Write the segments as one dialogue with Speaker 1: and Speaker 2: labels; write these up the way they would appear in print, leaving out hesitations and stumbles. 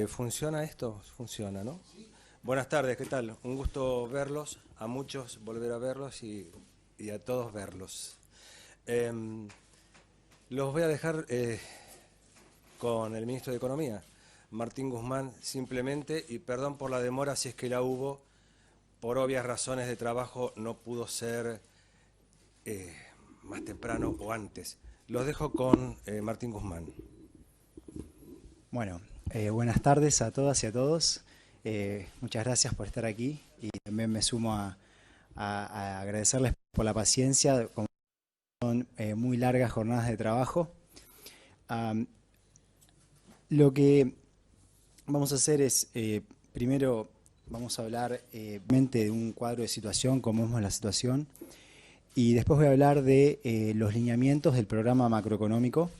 Speaker 1: ¿Funciona esto? Funciona, ¿no? Buenas tardes, ¿qué tal? Un gusto verlos, a muchos volver a verlos y a todos verlos. Em, los voy a dejar con el ministro de Economía, Martín Guzmán, simplemente, y perdón por la demora si es que la hubo, por obvias razones de trabajo no pudo ser más temprano o antes. Los dejo con Martín Guzmán.
Speaker 2: Bueno, buenas tardes a todas y a todos. Muchas gracias por estar aquí y también me sumo a agradecerles por la paciencia. Son muy largas jornadas de trabajo. Lo que vamos a hacer es, primero vamos a hablar de un cuadro de situación, cómo vemos la situación, y después voy a hablar de los lineamientos del programa macroeconómico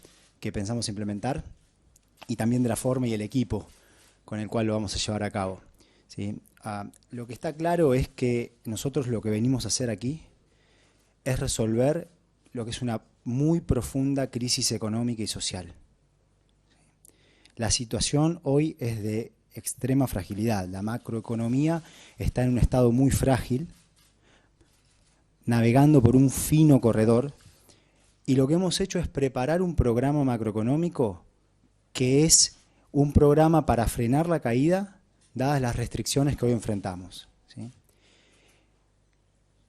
Speaker 2: que pensamos implementar, y también de la forma y el equipo con el cual lo vamos a llevar a cabo, ¿sí? Lo que está claro es que nosotros lo que venimos a hacer aquí es resolver lo que es una muy profunda crisis económica y social. La situación hoy es de extrema fragilidad. La macroeconomía está en un estado muy frágil, navegando por un fino corredor, y lo que hemos hecho es preparar un programa macroeconómico que es un programa para frenar la caída, dadas las restricciones que hoy enfrentamos, ¿sí?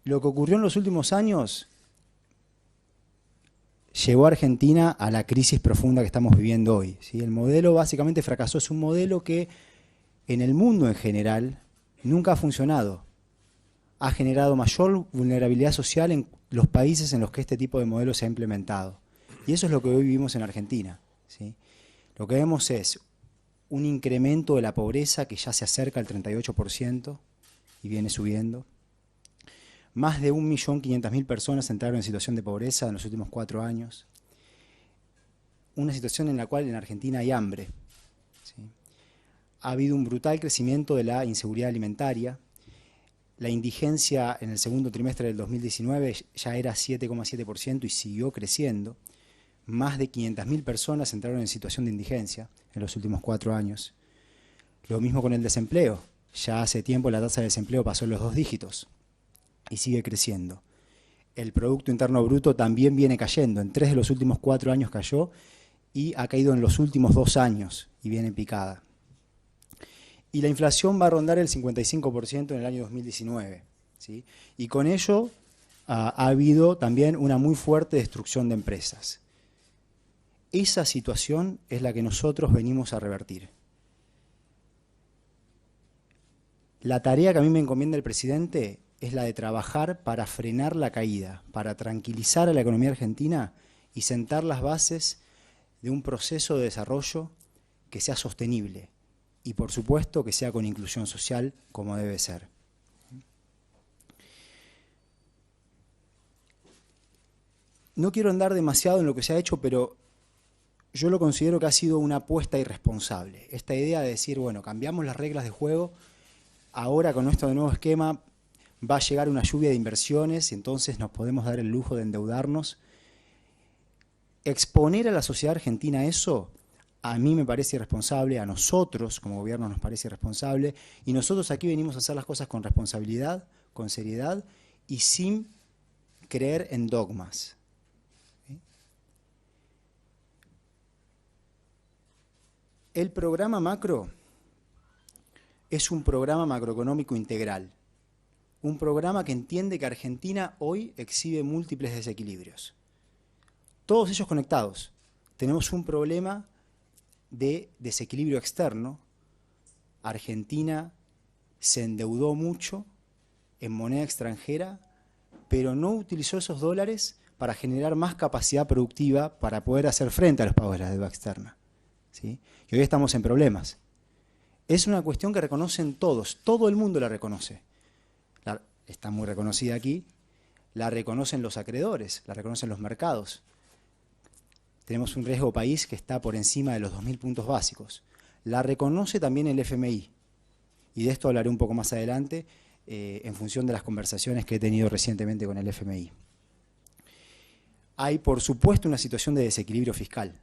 Speaker 2: Lo que ocurrió en los últimos años llevó a Argentina a la crisis profunda que estamos viviendo hoy, ¿sí? El modelo básicamente fracasó. Es un modelo que en el mundo en general nunca ha funcionado. Ha generado mayor vulnerabilidad social en los países en los que este tipo de modelo se ha implementado. Y eso es lo que hoy vivimos en Argentina, ¿sí? Lo que vemos es un incremento de la pobreza que ya se acerca al 38% y viene subiendo. Más de 1.500.000 personas entraron en situación de pobreza en los últimos 4 años. Una situación en la cual en Argentina hay hambre, ¿sí? Ha habido un brutal crecimiento de la inseguridad alimentaria. La indigencia en el segundo trimestre del 2019 ya era 7,7% y siguió creciendo. Más de 500.000 personas entraron en situación de indigencia en los últimos 4 años. Lo mismo con el desempleo. Ya hace tiempo la tasa de desempleo pasó los 2 dígitos y sigue creciendo. El Producto Interno Bruto también viene cayendo. En 3 de los últimos 4 años cayó y ha caído en los últimos 2 años y viene en picada. Y la inflación va a rondar el 55% en el año 2019, ¿sí? Y con ello ha habido también una muy fuerte destrucción de empresas. Esa situación es la que nosotros venimos a revertir. La tarea que a mí me encomienda el presidente es la de trabajar para frenar la caída, para tranquilizar a la economía argentina y sentar las bases de un proceso de desarrollo que sea sostenible y, por supuesto, que sea con inclusión social como debe ser. No quiero andar demasiado en lo que se ha hecho, pero yo lo considero que ha sido una apuesta irresponsable. Esta idea de decir, bueno, cambiamos las reglas de juego, ahora con nuestro nuevo esquema va a llegar una lluvia de inversiones y entonces nos podemos dar el lujo de endeudarnos. Exponer a la sociedad argentina a eso, a mí me parece irresponsable, a nosotros como gobierno nos parece irresponsable, y nosotros aquí venimos a hacer las cosas con responsabilidad, con seriedad y sin creer en dogmas. El programa macro es un programa macroeconómico integral, un programa que entiende que Argentina hoy exhibe múltiples desequilibrios, todos ellos conectados. Tenemos un problema de desequilibrio externo. Argentina se endeudó mucho en moneda extranjera, pero no utilizó esos dólares para generar más capacidad productiva para poder hacer frente a los pagos de la deuda externa, ¿sí? Y hoy estamos en problemas. Es una cuestión que reconocen todos, todo el mundo la reconoce. Está muy reconocida aquí, la reconocen los acreedores, la reconocen los mercados. Tenemos un riesgo país que está por encima de los 2.000 puntos básicos. La reconoce también el FMI, y de esto hablaré un poco más adelante en función de las conversaciones que he tenido recientemente con el FMI. Hay, por supuesto, una situación de desequilibrio fiscal,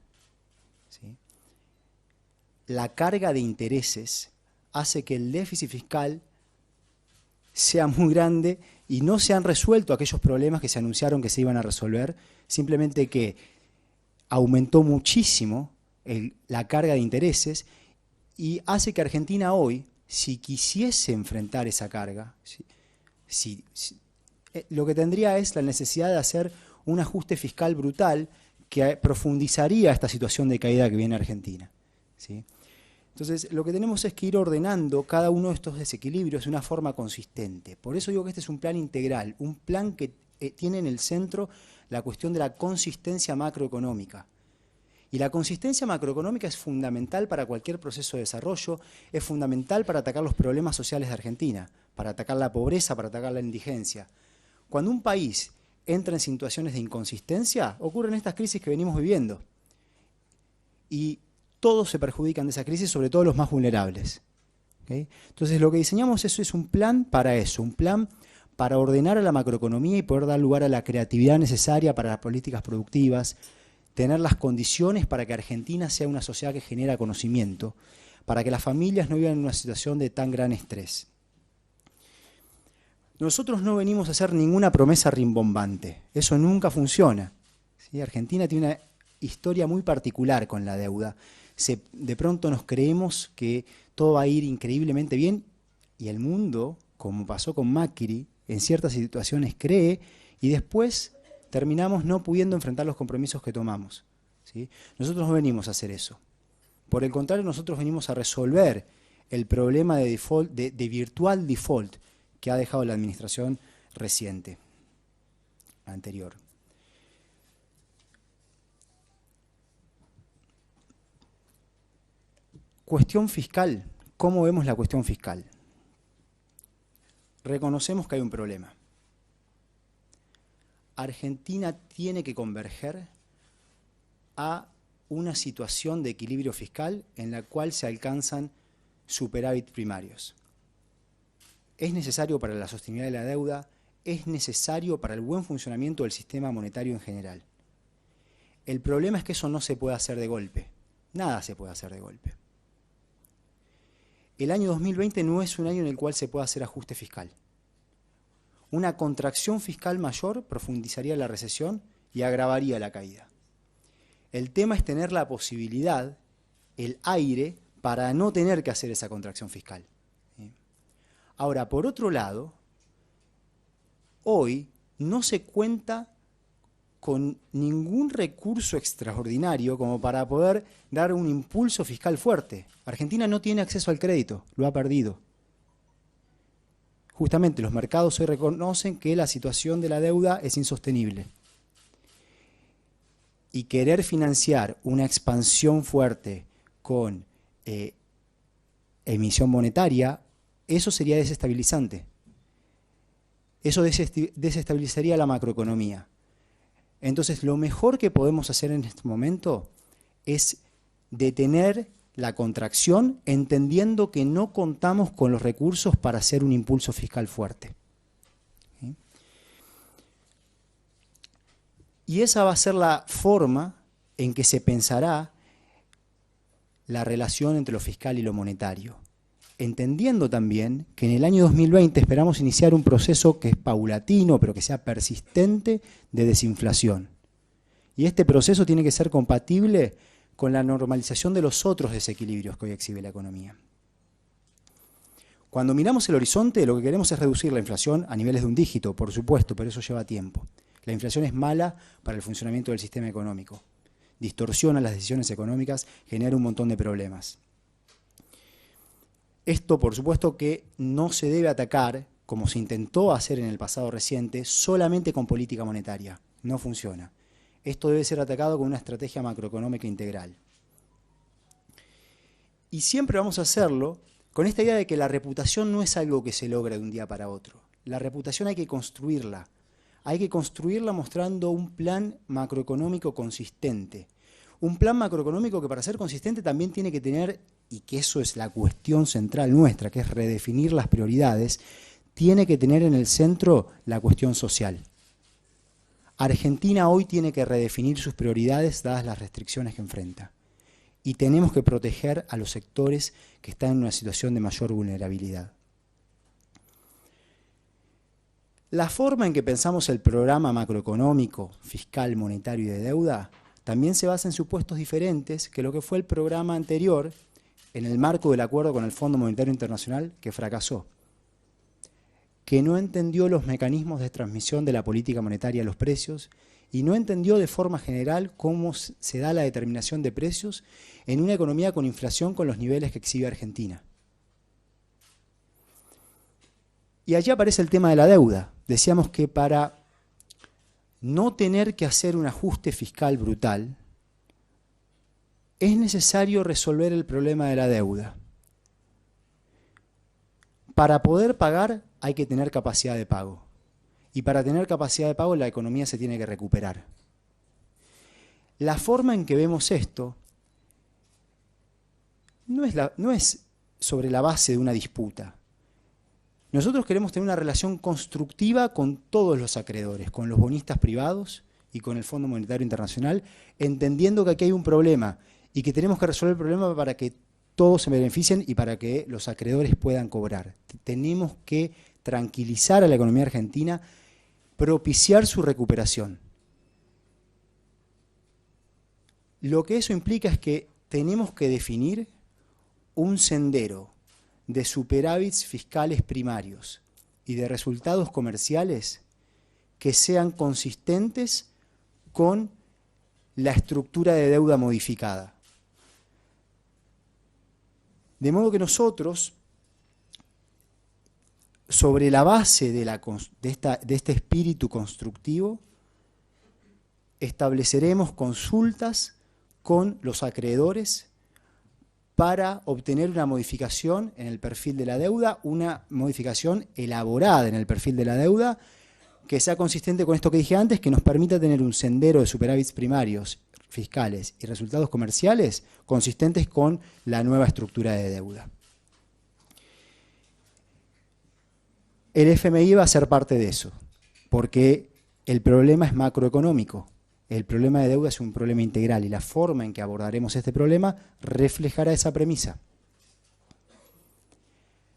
Speaker 2: ¿sí? la carga de intereses hace que el déficit fiscal sea muy grande y no se han resuelto aquellos problemas que se anunciaron que se iban a resolver, simplemente que aumentó muchísimo la carga de intereses y hace que Argentina hoy, si quisiese enfrentar esa carga, lo que tendría es la necesidad de hacer un ajuste fiscal brutal que profundizaría esta situación de caída que viene Argentina, ¿sí? Entonces, lo que tenemos es que ir ordenando cada uno de estos desequilibrios de una forma consistente. Por eso digo que este es un plan integral, un plan que tiene en el centro la cuestión de la consistencia macroeconómica. Y la consistencia macroeconómica es fundamental para cualquier proceso de desarrollo, es fundamental para atacar los problemas sociales de Argentina, para atacar la pobreza, para atacar la indigencia. Cuando un país entra en situaciones de inconsistencia, ocurren estas crisis que venimos viviendo. Y todos se perjudican de esa crisis, sobre todo los más vulnerables. ¿Okay? Entonces, lo que diseñamos es un plan para eso, un plan para ordenar a la macroeconomía y poder dar lugar a la creatividad necesaria para las políticas productivas, tener las condiciones para que Argentina sea una sociedad que genera conocimiento, para que las familias no vivan en una situación de tan gran estrés. Nosotros no venimos a hacer ninguna promesa rimbombante, eso nunca funciona, ¿sí? Argentina tiene una historia muy particular con la deuda. De pronto nos creemos que todo va a ir increíblemente bien y el mundo, como pasó con Macri, en ciertas situaciones cree y después terminamos no pudiendo enfrentar los compromisos que tomamos, ¿sí? Nosotros no venimos a hacer eso. Por el contrario, nosotros venimos a resolver el problema de default, de virtual default que ha dejado la administración reciente, anterior. Cuestión fiscal. ¿Cómo vemos la cuestión fiscal? Reconocemos que hay un problema. Argentina tiene que converger a una situación de equilibrio fiscal en la cual se alcanzan superávit primarios. Es necesario para la sostenibilidad de la deuda, es necesario para el buen funcionamiento del sistema monetario en general. El problema es que eso no se puede hacer de golpe. Nada se puede hacer de golpe. El año 2020 no es un año en el cual se pueda hacer ajuste fiscal. Una contracción fiscal mayor profundizaría la recesión y agravaría la caída. El tema es tener la posibilidad, el aire, para no tener que hacer esa contracción fiscal. Ahora, por otro lado, hoy no se cuenta con ningún recurso extraordinario como para poder dar un impulso fiscal fuerte. Argentina no tiene acceso al crédito, lo ha perdido. Justamente los mercados hoy reconocen que la situación de la deuda es insostenible. Y querer financiar una expansión fuerte con emisión monetaria, eso sería desestabilizante. Eso desestabilizaría la macroeconomía. Entonces, lo mejor que podemos hacer en este momento es detener la contracción, entendiendo que no contamos con los recursos para hacer un impulso fiscal fuerte. ¿Sí? Y esa va a ser la forma en que se pensará la relación entre lo fiscal y lo monetario. Entendiendo también que en el año 2020 esperamos iniciar un proceso que es paulatino, pero que sea persistente, de desinflación. Y este proceso tiene que ser compatible con la normalización de los otros desequilibrios que hoy exhibe la economía. Cuando miramos el horizonte, lo que queremos es reducir la inflación a niveles de un dígito, por supuesto, pero eso lleva tiempo. La inflación es mala para el funcionamiento del sistema económico. Distorsiona las decisiones económicas, genera un montón de problemas. Esto, por supuesto, que no se debe atacar, como se intentó hacer en el pasado reciente, solamente con política monetaria. No funciona. Esto debe ser atacado con una estrategia macroeconómica integral. Y siempre vamos a hacerlo con esta idea de que la reputación no es algo que se logra de un día para otro. La reputación hay que construirla. Hay que construirla mostrando un plan macroeconómico consistente. Un plan macroeconómico que para ser consistente también tiene que tener, y que eso es la cuestión central nuestra, que es redefinir las prioridades, tiene que tener en el centro la cuestión social. Argentina hoy tiene que redefinir sus prioridades dadas las restricciones que enfrenta. y tenemos que proteger a los sectores que están en una situación de mayor vulnerabilidad. La forma en que pensamos el programa macroeconómico, fiscal, monetario y de deuda también se basa en supuestos diferentes que lo que fue el programa anterior en el marco del acuerdo con el Fondo Monetario Internacional, que fracasó, que no entendió los mecanismos de transmisión de la política monetaria a los precios y no entendió de forma general cómo se da la determinación de precios en una economía con inflación con los niveles que exhibe Argentina. Y allí aparece el tema de la deuda. Decíamos que para no tener que hacer un ajuste fiscal brutal, es necesario resolver el problema de la deuda. Para poder pagar hay que tener capacidad de pago. Y para tener capacidad de pago la economía se tiene que recuperar. La forma en que vemos esto no es sobre la base de una disputa. Nosotros queremos tener una relación constructiva con todos los acreedores, con los bonistas privados y con el Fondo Monetario Internacional, entendiendo que aquí hay un problema y que tenemos que resolver el problema para que todos se beneficien y para que los acreedores puedan cobrar. Tenemos que tranquilizar a la economía argentina, propiciar su recuperación. Lo que eso implica es que tenemos que definir un sendero de superávits fiscales primarios y de resultados comerciales que sean consistentes con la estructura de deuda modificada. De modo que nosotros, sobre la base de este espíritu constructivo, estableceremos consultas con los acreedores para obtener una modificación en el perfil de la deuda, una modificación elaborada en el perfil de la deuda, que sea consistente con esto que dije antes, que nos permita tener un sendero de superávits primarios, fiscales y resultados comerciales consistentes con la nueva estructura de deuda. El FMI va a ser parte de eso, porque el problema es macroeconómico. El problema de deuda es un problema integral y la forma en que abordaremos este problema reflejará esa premisa.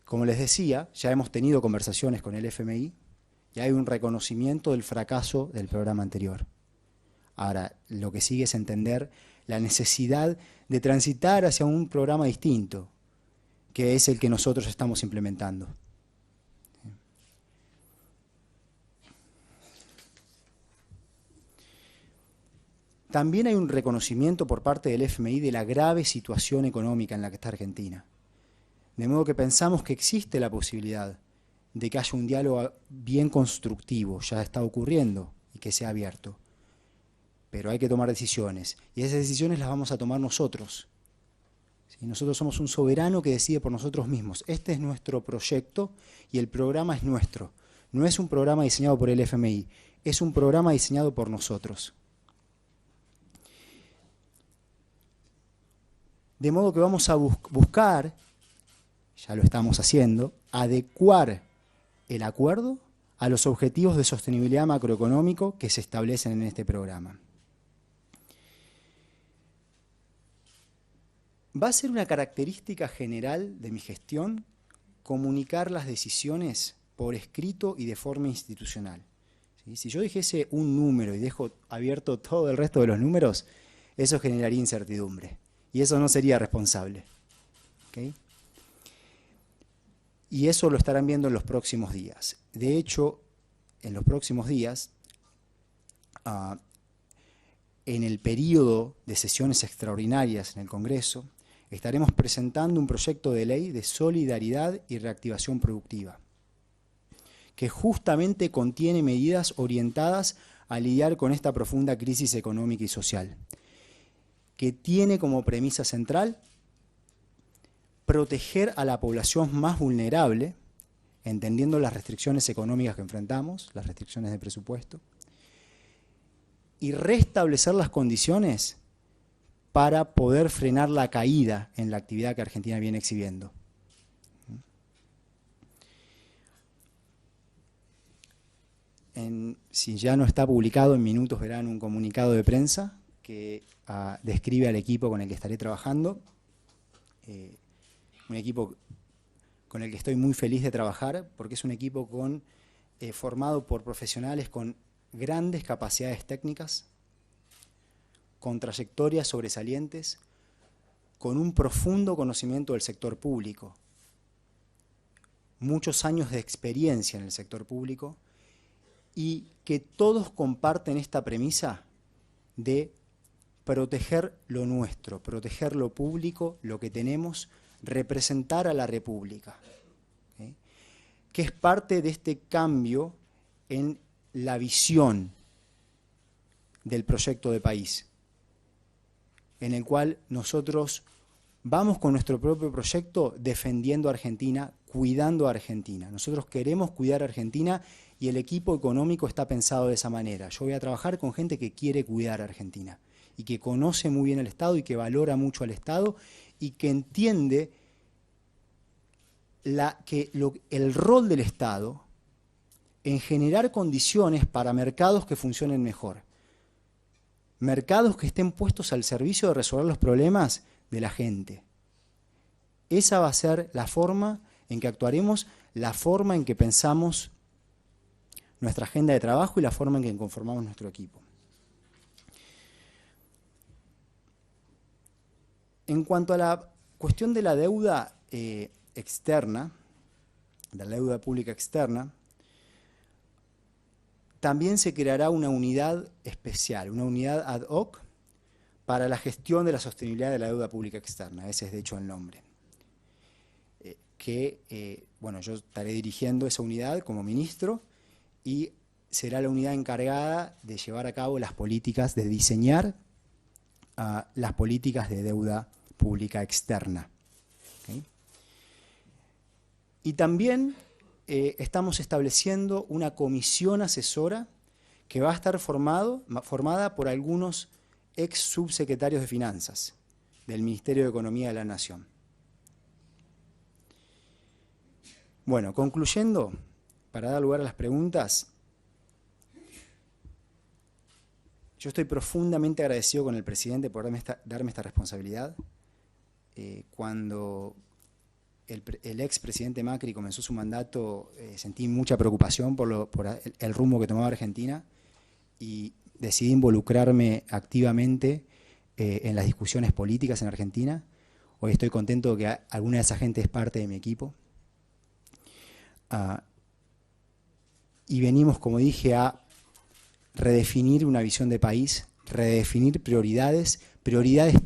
Speaker 2: Como les decía, ya hemos tenido conversaciones con el FMI y hay un reconocimiento del fracaso del programa anterior. Ahora, lo que sigue es entender la necesidad de transitar hacia un programa distinto, que es el que nosotros estamos implementando. También hay un reconocimiento por parte del FMI de la grave situación económica en la que está Argentina. De modo que pensamos que existe la posibilidad de que haya un diálogo bien constructivo, ya está ocurriendo, y que sea abierto. Pero hay que tomar decisiones, y esas decisiones las vamos a tomar nosotros. ¿Sí? Nosotros somos un soberano que decide por nosotros mismos. Este es nuestro proyecto y el programa es nuestro. No es un programa diseñado por el FMI, es un programa diseñado por nosotros. De modo que vamos a buscar, ya lo estamos haciendo, adecuar el acuerdo a los objetivos de sostenibilidad macroeconómico que se establecen en este programa. Va a ser una característica general de mi gestión comunicar las decisiones por escrito y de forma institucional. ¿Sí? Si yo dijese un número y dejo abierto todo el resto de los números, eso generaría incertidumbre. Y eso no sería responsable. ¿Okay? Y eso lo estarán viendo en los próximos días. De hecho, en los próximos días, en el periodo de sesiones extraordinarias en el Congreso, estaremos presentando un proyecto de ley de solidaridad y reactivación productiva, que justamente contiene medidas orientadas a lidiar con esta profunda crisis económica y social, que tiene como premisa central proteger a la población más vulnerable, entendiendo las restricciones económicas que enfrentamos, las restricciones de presupuesto, y restablecer las condiciones para poder frenar la caída en la actividad que Argentina viene exhibiendo. Si ya no está publicado, en minutos verán un comunicado de prensa que describe al equipo con el que estaré trabajando. Un equipo con el que estoy muy feliz de trabajar, porque es un equipo formado por profesionales con grandes capacidades técnicas, con trayectorias sobresalientes, con un profundo conocimiento del sector público, muchos años de experiencia en el sector público, y que todos comparten esta premisa de proteger lo nuestro, proteger lo público, lo que tenemos, representar a la República, ¿okay? Que es parte de este cambio en la visión del proyecto de país, en el cual nosotros vamos con nuestro propio proyecto defendiendo a Argentina, cuidando a Argentina. Nosotros queremos cuidar a Argentina y el equipo económico está pensado de esa manera. Yo voy a trabajar con gente que quiere cuidar a Argentina y que conoce muy bien el Estado y que valora mucho al Estado y que entiende el rol del Estado en generar condiciones para mercados que funcionen mejor. Mercados que estén puestos al servicio de resolver los problemas de la gente. Esa va a ser la forma en que actuaremos, la forma en que pensamos nuestra agenda de trabajo y la forma en que conformamos nuestro equipo. En cuanto a la cuestión de la deuda externa, de la deuda pública externa, también se creará una unidad especial, una unidad ad hoc para la gestión de la sostenibilidad de la deuda pública externa. Ese es de hecho el nombre. Bueno, yo estaré dirigiendo esa unidad como ministro y será la unidad encargada de llevar a cabo las políticas, de diseñar las políticas de deuda pública externa. ¿Okay? Y también estamos estableciendo una comisión asesora que va a estar formada por algunos ex subsecretarios de Finanzas del Ministerio de Economía de la Nación. Bueno, concluyendo, para dar lugar a las preguntas, yo estoy profundamente agradecido con el presidente por darme esta responsabilidad. Cuando el expresidente Macri comenzó su mandato, sentí mucha preocupación por el rumbo que tomaba Argentina y decidí involucrarme activamente en las discusiones políticas en Argentina. Hoy estoy contento de que alguna de esa gente es parte de mi equipo. Y venimos, como dije, a redefinir una visión de país, redefinir prioridades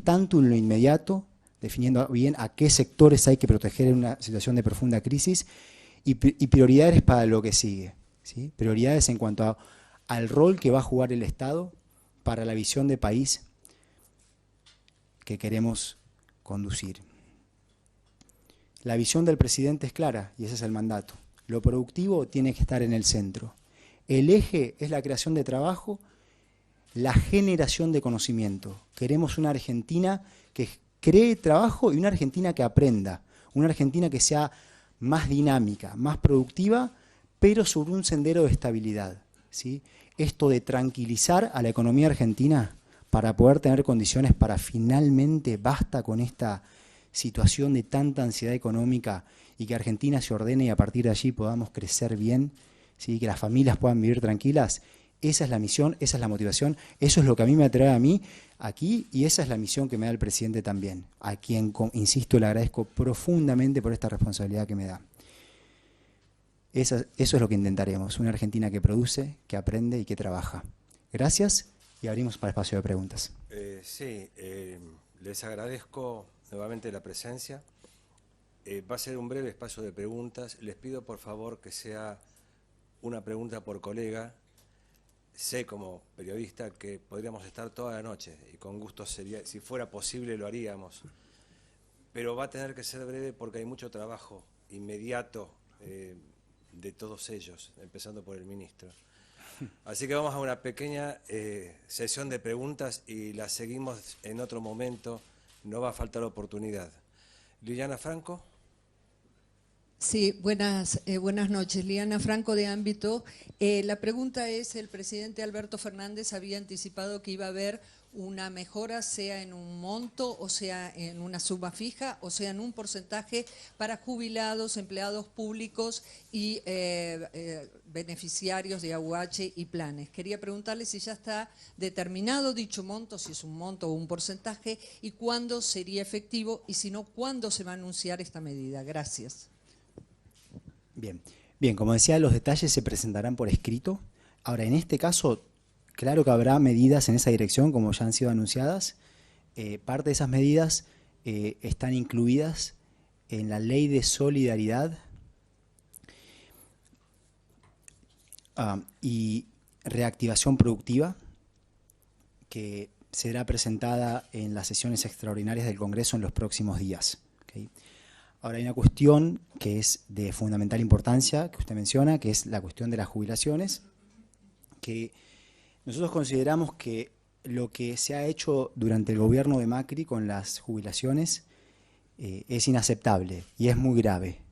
Speaker 2: tanto en lo inmediato, definiendo bien a qué sectores hay que proteger en una situación de profunda crisis, y prioridades para lo que sigue, ¿sí? Prioridades en cuanto al rol que va a jugar el Estado para la visión de país que queremos conducir. La visión del presidente es clara y ese es el mandato. Lo productivo tiene que estar en el centro. El eje es la creación de trabajo, la generación de conocimiento. Queremos una Argentina que cree trabajo y una Argentina que aprenda, una Argentina que sea más dinámica, más productiva, pero sobre un sendero de estabilidad, ¿sí? Esto de tranquilizar a la economía argentina para poder tener condiciones para finalmente basta con esta situación de tanta ansiedad económica y que Argentina se ordene y a partir de allí podamos crecer bien, ¿sí? Que las familias puedan vivir tranquilas. Esa es la misión, esa es la motivación, eso es lo que a mí me atrae a mí aquí y esa es la misión que me da el presidente también, a quien, insisto, le agradezco profundamente por esta responsabilidad que me da. Eso es lo que intentaremos, una Argentina que produce, que aprende y que trabaja. Gracias y abrimos para el espacio de preguntas.
Speaker 1: Les agradezco nuevamente la presencia. Va a ser un breve espacio de preguntas. Les pido por favor que sea una pregunta por colega. Sé como periodista que podríamos estar toda la noche y con gusto sería, si fuera posible lo haríamos, pero va a tener que ser breve porque hay mucho trabajo inmediato de todos ellos, empezando por el ministro. Así que vamos a una pequeña sesión de preguntas y la seguimos en otro momento, no va a faltar oportunidad. Liliana Franco.
Speaker 3: Sí, buenas noches. Liana Franco de Ámbito. La pregunta es, el presidente Alberto Fernández había anticipado que iba a haber una mejora, sea en un monto, o sea en una suma fija, o sea en un porcentaje para jubilados, empleados públicos y beneficiarios de AUH y planes. Quería preguntarle si ya está determinado dicho monto, si es un monto o un porcentaje, y cuándo sería efectivo, y si no, cuándo se va a anunciar esta medida. Gracias.
Speaker 2: Bien, bien, como decía, los detalles se presentarán por escrito. Ahora, en este caso, claro que habrá medidas en esa dirección, como ya han sido anunciadas. Parte de esas medidas están incluidas en la Ley de Solidaridad y Reactivación Productiva, que será presentada en las sesiones extraordinarias del Congreso en los próximos días. ¿Okay? Ahora hay una cuestión que es de fundamental importancia, que usted menciona, que es la cuestión de las jubilaciones, que nosotros consideramos que lo que se ha hecho durante el gobierno de Macri con las jubilaciones es inaceptable y es muy grave.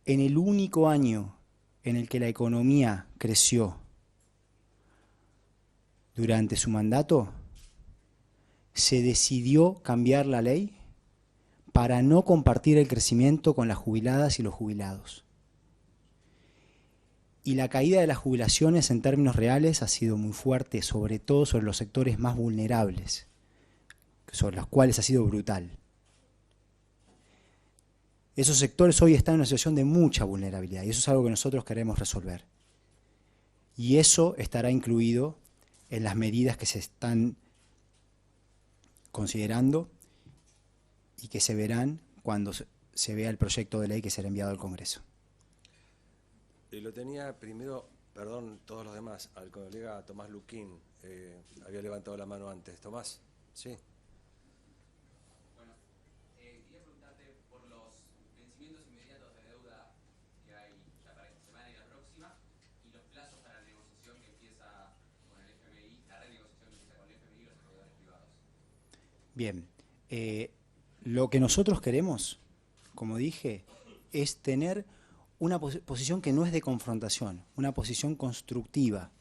Speaker 2: En el único año en el que la economía creció durante su mandato, se decidió cambiar la ley para no compartir el crecimiento con las jubiladas y los jubilados. Y la caída de las jubilaciones en términos reales ha sido muy fuerte, sobre todo sobre los sectores más vulnerables, sobre los cuales ha sido brutal. Esos sectores hoy están en una situación de mucha vulnerabilidad y eso es algo que nosotros queremos resolver. Y eso estará incluido en las medidas que se están considerando y que se verán cuando se vea el proyecto de ley que será enviado al Congreso.
Speaker 1: Lo tenía primero, perdón, todos los demás, al colega Tomás Luquín, había levantado la mano antes. Tomás, sí.
Speaker 4: Bueno, quería preguntarte por los vencimientos inmediatos de deuda que hay ya para esta semana y la próxima, y los plazos para la negociación que empieza con el FMI, la renegociación que empieza con el FMI y los acreedores privados.
Speaker 2: Bien, lo que nosotros queremos, como dije, es tener una posición que no es de confrontación, una posición constructiva.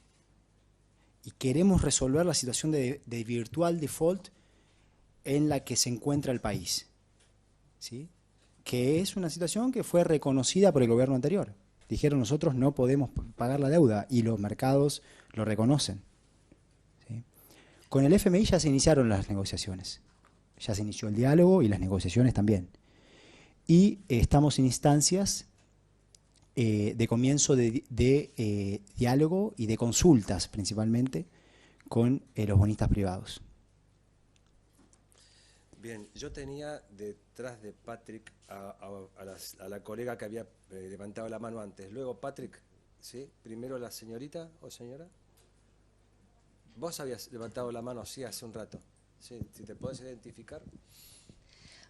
Speaker 2: Y queremos resolver la situación de virtual default en la que se encuentra el país, ¿sí? Que es una situación que fue reconocida por el gobierno anterior. Dijeron, nosotros no podemos pagar la deuda, y los mercados lo reconocen, ¿sí? Con el FMI ya se iniciaron las negociaciones, ya se inició el diálogo y las negociaciones también. Y estamos en instancias de comienzo de diálogo y de consultas, principalmente, con los bonistas privados.
Speaker 1: Bien, yo tenía detrás de Patrick a la colega que había levantado la mano antes. Luego Patrick, ¿sí? Primero la señorita o señora. Vos habías levantado la mano así hace un rato. ¿Sí? Si te podés identificar.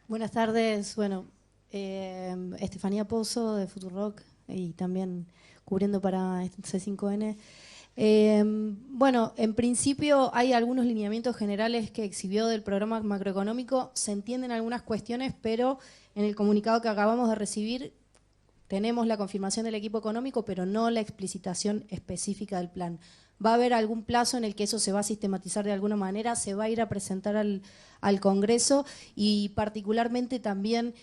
Speaker 5: Buenas tardes, bueno, Estefanía Pozo de Futurock y también cubriendo para C5N. Bueno, en principio hay algunos lineamientos generales que exhibió del programa macroeconómico, se entienden algunas cuestiones, pero en el comunicado que acabamos de recibir tenemos la confirmación del equipo económico, pero no la explicitación específica del plan. ¿Va a haber algún plazo en el que eso se va a sistematizar de alguna manera? ¿Se va a ir a presentar al Congreso? Y particularmente también,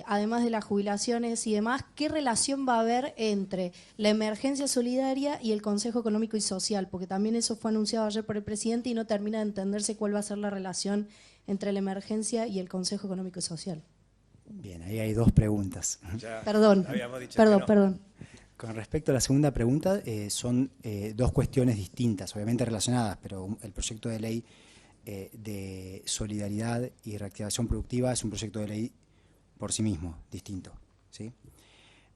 Speaker 5: además de las jubilaciones y demás, ¿qué relación va a haber entre la emergencia solidaria y el Consejo Económico y Social? Porque también eso fue anunciado ayer por el presidente y no termina de entenderse cuál va a ser la relación entre la emergencia y el Consejo Económico y Social.
Speaker 2: Bien, ahí hay dos preguntas.
Speaker 5: Perdón.
Speaker 2: Con respecto a la segunda pregunta, son dos cuestiones distintas, obviamente relacionadas, pero el proyecto de ley de solidaridad y reactivación productiva es un proyecto de ley por sí mismo, distinto, ¿sí?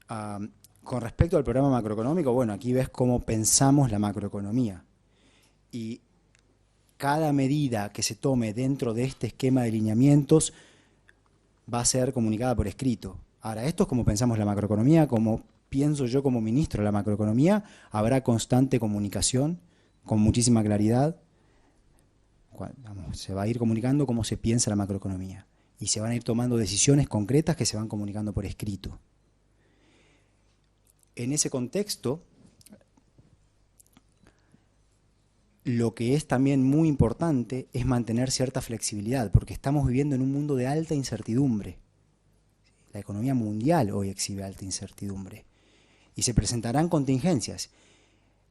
Speaker 2: Con respecto al programa macroeconómico, bueno, aquí ves cómo pensamos la macroeconomía. Y cada medida que se tome dentro de este esquema de lineamientos va a ser comunicada por escrito. Ahora, esto es como pensamos la macroeconomía, como pienso yo como ministro de la macroeconomía, habrá constante comunicación, con muchísima claridad, se va a ir comunicando cómo se piensa la macroeconomía. y se van a ir tomando decisiones concretas que se van comunicando por escrito. En ese contexto, lo que es también muy importante es mantener cierta flexibilidad, porque estamos viviendo en un mundo de alta incertidumbre. La economía mundial hoy exhibe alta incertidumbre y se presentarán contingencias.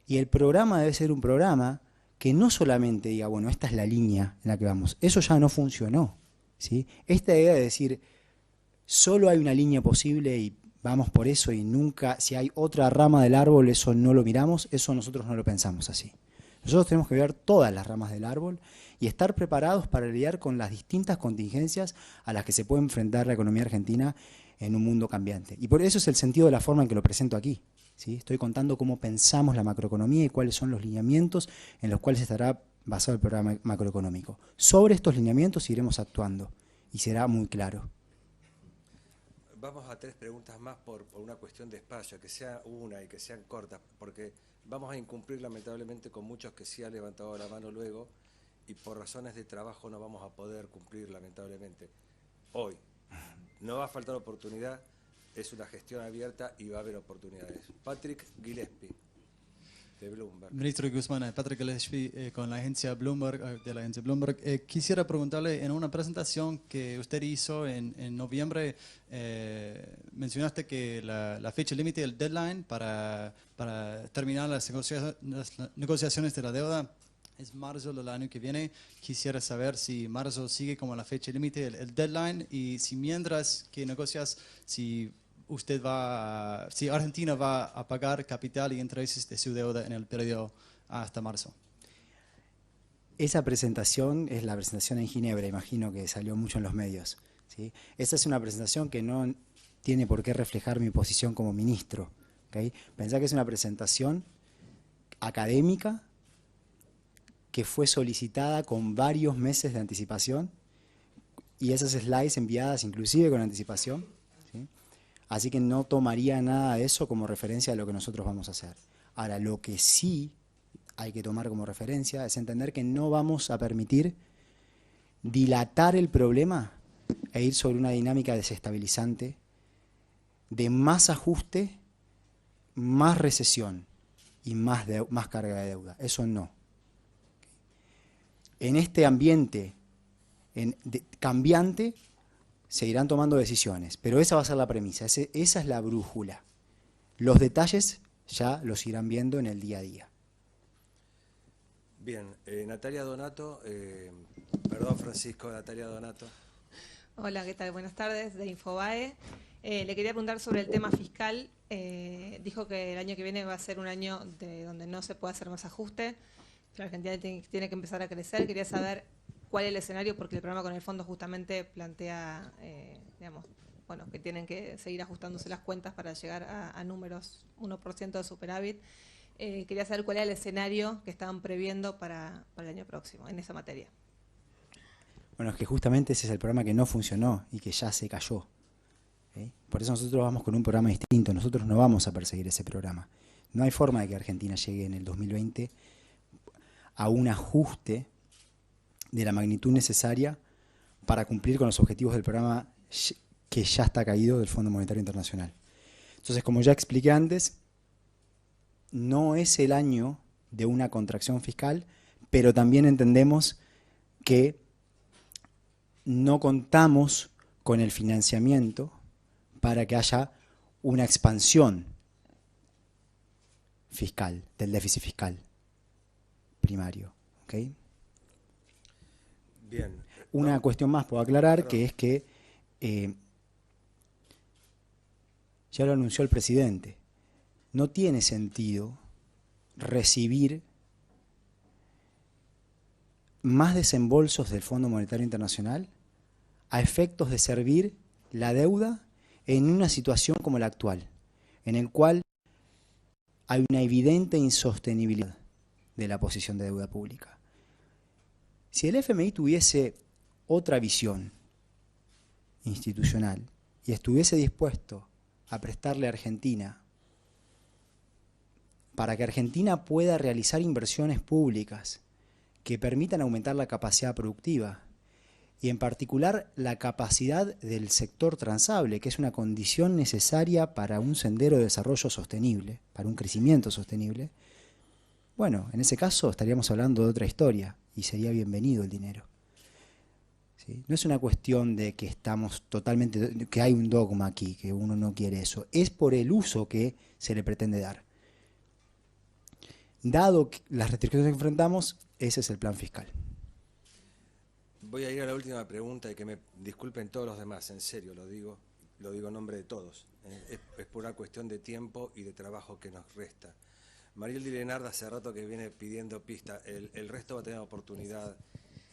Speaker 2: Y el programa debe ser un programa que no solamente diga, bueno, esta es la línea en la que vamos. Eso ya no funcionó, ¿sí? Esta idea de decir, solo hay una línea posible y vamos por eso y nunca, si hay otra rama del árbol, eso no lo miramos, eso nosotros no lo pensamos así. Nosotros tenemos que ver todas las ramas del árbol y estar preparados para lidiar con las distintas contingencias a las que se puede enfrentar la economía argentina en un mundo cambiante. Y por eso es el sentido de la forma en que lo presento aquí, ¿sí? Estoy contando cómo pensamos la macroeconomía y cuáles son los lineamientos en los cuales estará basado el programa macroeconómico. Sobre estos lineamientos iremos actuando y será muy claro.
Speaker 1: Vamos a 3 preguntas más por una cuestión de espacio, que sea una y que sean cortas, porque vamos a incumplir lamentablemente con muchos que sí han levantado la mano luego y por razones de trabajo no vamos a poder cumplir lamentablemente. Hoy no va a faltar oportunidad, es una gestión abierta y va a haber oportunidades. Patrick Gillespie, de Bloomberg.
Speaker 6: Ministro Guzmán, Patrick Gillespie con la agencia Bloomberg, de la agencia Bloomberg. Quisiera preguntarle, en una presentación que usted hizo en noviembre, mencionaste que la fecha límite, el deadline para terminar las negociaciones de la deuda es marzo del año que viene. Quisiera saber si marzo sigue como la fecha límite, el deadline, y si mientras que negocias, si Argentina va a pagar capital y intereses de su deuda en el periodo hasta marzo.
Speaker 2: Esa presentación es la presentación en Ginebra, imagino que salió mucho en los medios, ¿sí? Esa es una presentación que no tiene por qué reflejar mi posición como ministro, ¿okay? Pensá que es una presentación académica que fue solicitada con varios meses de anticipación y esas slides enviadas inclusive con anticipación, ¿sí? Así que no tomaría nada de eso como referencia a lo que nosotros vamos a hacer. Ahora, lo que sí hay que tomar como referencia es entender que no vamos a permitir dilatar el problema e ir sobre una dinámica desestabilizante de más ajuste, más recesión y más carga de deuda. Eso no. En este ambiente cambiante se irán tomando decisiones, pero esa va a ser la premisa, esa es la brújula. Los detalles ya los irán viendo en el día a día.
Speaker 1: Bien, Natalia Donato, perdón Francisco, Natalia Donato.
Speaker 7: Hola, ¿qué tal? Buenas tardes, de Infobae. Le quería preguntar sobre el tema fiscal. Dijo que el año que viene va a ser un año donde no se puede hacer más ajuste, que la Argentina tiene que empezar a crecer. Quería saber cuál es el escenario, porque el programa con el fondo justamente plantea, que tienen que seguir ajustándose las cuentas para llegar a números 1% de superávit. Quería saber cuál era el escenario que estaban previendo para el año próximo en esa materia.
Speaker 2: Bueno, es que justamente ese es el programa que no funcionó y que ya se cayó, ¿sí? Por eso nosotros vamos con un programa distinto, nosotros no vamos a perseguir ese programa. No hay forma de que Argentina llegue en el 2020 a un ajuste de la magnitud necesaria para cumplir con los objetivos del programa que ya está caído del Fondo Monetario Internacional. Entonces, como ya expliqué antes, no es el año de una contracción fiscal, pero también entendemos que no contamos con el financiamiento para que haya una expansión fiscal, del déficit fiscal primario, ¿ok?
Speaker 1: Bien.
Speaker 2: Una cuestión más puedo aclarar, que es que ya lo anunció el presidente, no tiene sentido recibir más desembolsos del Fondo Monetario Internacional a efectos de servir la deuda en una situación como la actual, en el cual hay una evidente insostenibilidad de la posición de deuda pública. Si el FMI tuviese otra visión institucional y estuviese dispuesto a prestarle a Argentina para que Argentina pueda realizar inversiones públicas que permitan aumentar la capacidad productiva y en particular la capacidad del sector transable, que es una condición necesaria para un sendero de desarrollo sostenible, para un crecimiento sostenible, bueno, en ese caso estaríamos hablando de otra historia y sería bienvenido el dinero. ¿Sí? No es una cuestión de que estamos totalmente, que hay un dogma aquí, que uno no quiere eso, es por el uso que se le pretende dar. Dado las restricciones que enfrentamos, ese es el plan fiscal.
Speaker 1: Voy a ir a la última pregunta y que me disculpen todos los demás, en serio, lo digo en nombre de todos. Es por una cuestión de tiempo y de trabajo que nos resta. Mariel Di Lenarda hace rato que viene pidiendo pista, el resto va a tener oportunidad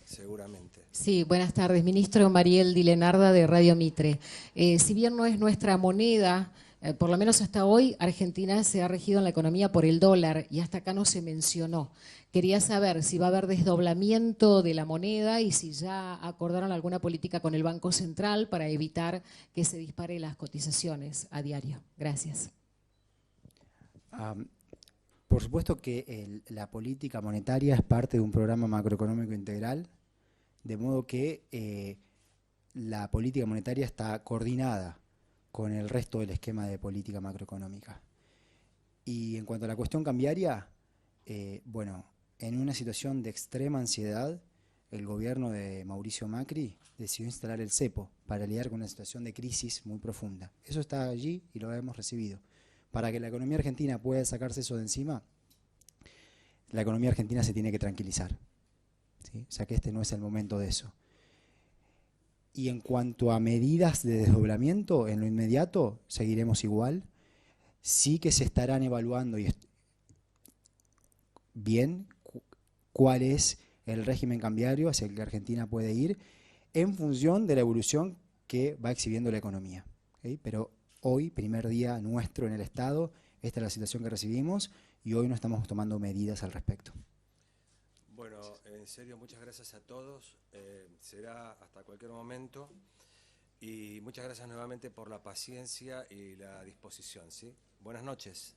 Speaker 1: seguramente.
Speaker 8: Sí, buenas tardes, ministro. Mariel Di Lenarda de Radio Mitre. Si bien no es nuestra moneda, por lo menos hasta hoy Argentina se ha regido en la economía por el dólar y hasta acá no se mencionó. Quería saber si va a haber desdoblamiento de la moneda y si ya acordaron alguna política con el Banco Central para evitar que se disparen las cotizaciones a diario. Gracias.
Speaker 2: Por supuesto que la política monetaria es parte de un programa macroeconómico integral, de modo que la política monetaria está coordinada con el resto del esquema de política macroeconómica. Y en cuanto a la cuestión cambiaria, bueno, en una situación de extrema ansiedad, el gobierno de Mauricio Macri decidió instalar el cepo para lidiar con una situación de crisis muy profunda. Eso está allí y lo hemos recibido. Para que la economía argentina pueda sacarse eso de encima, la economía argentina se tiene que tranquilizar, ¿sí? O sea que este no es el momento de eso. Y en cuanto a medidas de desdoblamiento, en lo inmediato seguiremos igual. Sí que se estarán evaluando bien cuál es el régimen cambiario hacia el que Argentina puede ir en función de la evolución que va exhibiendo la economía. ¿Okay? Pero hoy, primer día nuestro en el Estado, esta es la situación que recibimos y hoy no estamos tomando medidas al respecto.
Speaker 1: Bueno, en serio, muchas gracias a todos. Será hasta cualquier momento. Y muchas gracias nuevamente por la paciencia y la disposición, ¿sí? Buenas noches.